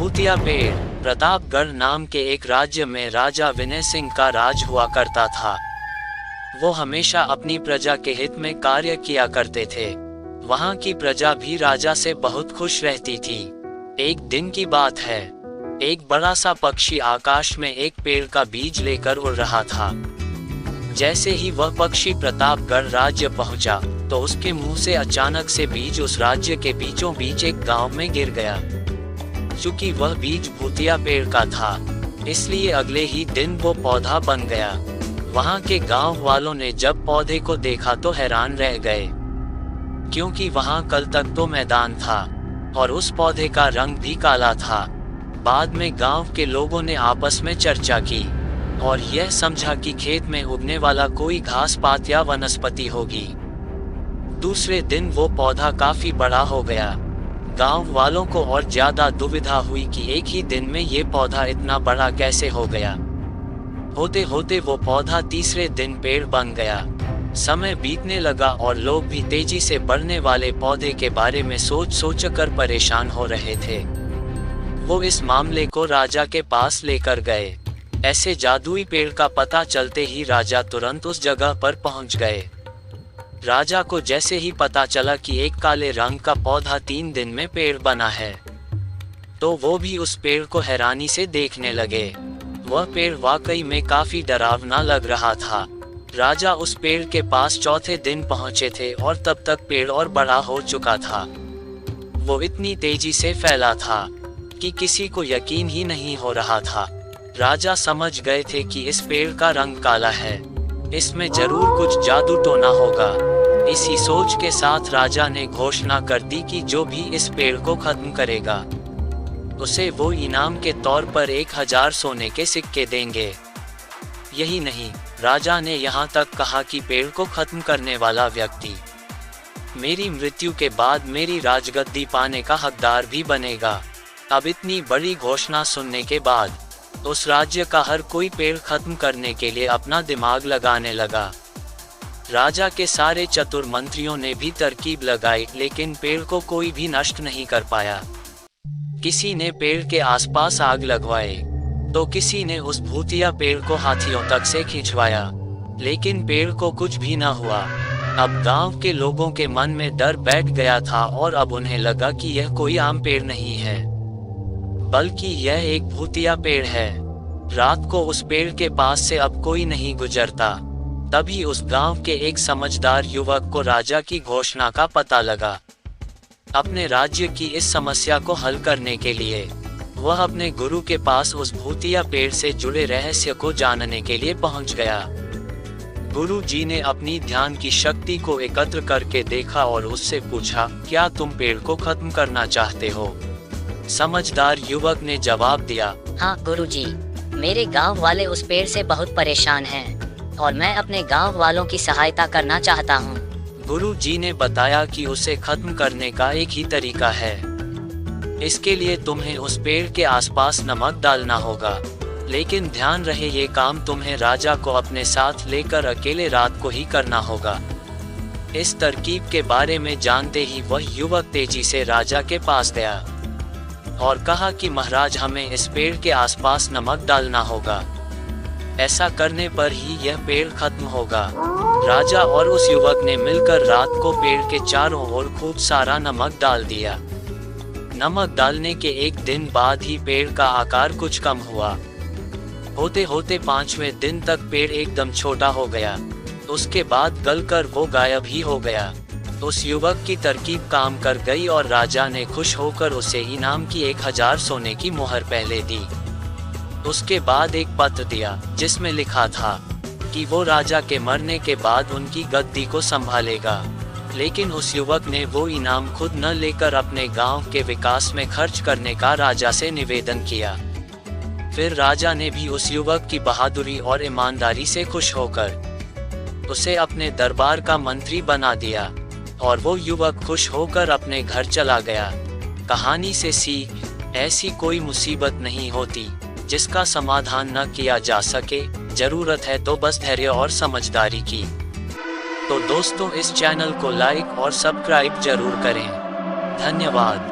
भूतिया पेड़। प्रतापगढ़ नाम के एक राज्य में राजा विनय सिंह का राज हुआ करता था। वो हमेशा अपनी प्रजा के हित में कार्य किया करते थे। वहाँ की प्रजा भी राजा से बहुत खुश रहती थी। एक दिन की बात है, एक बड़ा सा पक्षी आकाश में एक पेड़ का बीज लेकर उड़ रहा था। जैसे ही वह पक्षी प्रतापगढ़ राज्य पहुंचा, तो उसके मुंह से अचानक से बीज उस राज्य के बीचों बीच एक गांव में गिर गया। चूंकि वह बीज भूतिया पेड़ का था, इसलिए अगले ही दिन वो पौधा बन गया। वहां के गांव वालों ने जब पौधे को देखा तो हैरान रह गए, क्योंकि वहां कल तक तो मैदान था और उस पौधे का रंग भी काला था। बाद में गांव के लोगों ने आपस में चर्चा की और यह समझा कि खेत में उगने वाला कोई घास पात या वनस्पति होगी। दूसरे दिन वो पौधा काफी बड़ा हो गया। गांव वालों को और ज्यादा दुविधा हुई कि एक ही दिन में ये पौधा इतना बड़ा कैसे हो गया। होते होते वो पौधा तीसरे दिन पेड़ बन गया। समय बीतने लगा और लोग भी तेजी से बढ़ने वाले पौधे के बारे में सोच कर परेशान हो रहे थे। वो इस मामले को राजा के पास लेकर गए। ऐसे जादुई पेड़ का पता चलते ही राजा तुरंत उस जगह पर पहुंच गए। राजा को जैसे ही पता चला कि एक काले रंग का पौधा 3 दिन में पेड़ बना है, तो वो भी उस पेड़ को हैरानी से देखने लगे। वह पेड़ वाकई में काफी डरावना लग रहा था। राजा उस पेड़ के पास चौथे दिन पहुंचे थे और तब तक पेड़ और बड़ा हो चुका था। वो इतनी तेजी से फैला था कि किसी को यकीन ही नहीं हो रहा था। राजा समझ गए थे कि इस पेड़ का रंग काला है, इसमें जरूर कुछ जादू टोना होगा। इसी सोच के साथ राजा ने घोषणा कर दी कि जो भी इस पेड़ को खत्म करेगा, उसे वो इनाम के तौर पर 1000 सोने के सिक्के देंगे। यही नहीं, राजा ने यहाँ तक कहा कि पेड़ को खत्म करने वाला व्यक्ति मेरी मृत्यु के बाद मेरी राजगद्दी पाने का हकदार भी बनेगा। अब इतनी बड़ी घोषणा सुनने के बाद उस राज्य का हर कोई पेड़ खत्म करने के लिए अपना दिमाग लगाने लगा। राजा के सारे चतुर मंत्रियों ने भी तरकीब लगाई, लेकिन पेड़ को कोई भी नष्ट नहीं कर पाया। किसी ने पेड़ के आसपास आग लगवाए, तो किसी ने उस भूतिया पेड़ को हाथियों तक से खिंचवाया, लेकिन पेड़ को कुछ भी न हुआ। अब गांव के लोगों के मन में डर बैठ गया था और अब उन्हें लगा कि यह कोई आम पेड़ नहीं है, बल्कि यह एक भूतिया पेड़ है। रात को उस पेड़ के पास से अब कोई नहीं गुजरता। तभी उस गांव के एक समझदार युवक को राजा की घोषणा का पता लगा। अपने राज्य की इस समस्या को हल करने के लिए वह अपने गुरु के पास उस भूतिया पेड़ से जुड़े रहस्य को जानने के लिए पहुंच गया। गुरु जी ने अपनी ध्यान की शक्ति को एकत्र करके देखा और उससे पूछा, क्या तुम पेड़ को खत्म करना चाहते हो? समझदार युवक ने जवाब दिया, हाँ गुरुजी, मेरे गांव वाले उस पेड़ से बहुत परेशान हैं और मैं अपने गांव वालों की सहायता करना चाहता हूँ। गुरु जी ने बताया कि उसे खत्म करने का एक ही तरीका है। इसके लिए तुम्हें उस पेड़ के आसपास नमक डालना होगा, लेकिन ध्यान रहे ये काम तुम्हें राजा को अपने साथ लेकर अकेले रात को ही करना होगा। इस तरकीब के बारे में जानते ही वह युवक तेजी से राजा के पास गया और कहा कि महाराज, हमें इस पेड़ के आसपास नमक डालना होगा। ऐसा करने पर ही यह पेड़ खत्म होगा। राजा और उस युवक ने मिलकर रात को पेड़ के चारों ओर खूब सारा नमक डाल दिया। नमक डालने के एक दिन बाद ही पेड़ का आकार कुछ कम हुआ। होते होते 5वें दिन तक पेड़ एकदम छोटा हो गया। उसके बाद गलकर वो गायब ही हो गया। उस युवक की तरकीब काम कर गई और राजा ने खुश होकर उसे इनाम की 1000 सोने की मोहर पहले दी। उसके बाद एक पत्र दिया जिसमें लिखा था कि वो राजा के मरने के बाद उनकी गद्दी को संभालेगा। लेकिन उस युवक ने वो इनाम खुद न लेकर अपने गांव के विकास में खर्च करने का राजा से निवेदन किया। फिर राजा ने भी उस युवक की बहादुरी और ईमानदारी से खुश होकर उसे अपने दरबार का मंत्री बना दिया और वो युवक खुश होकर अपने घर चला गया। कहानी से सीख, ऐसी कोई मुसीबत नहीं होती जिसका समाधान न किया जा सके। जरूरत है तो बस धैर्य और समझदारी की। तो दोस्तों, इस चैनल को लाइक और सब्सक्राइब जरूर करें। धन्यवाद।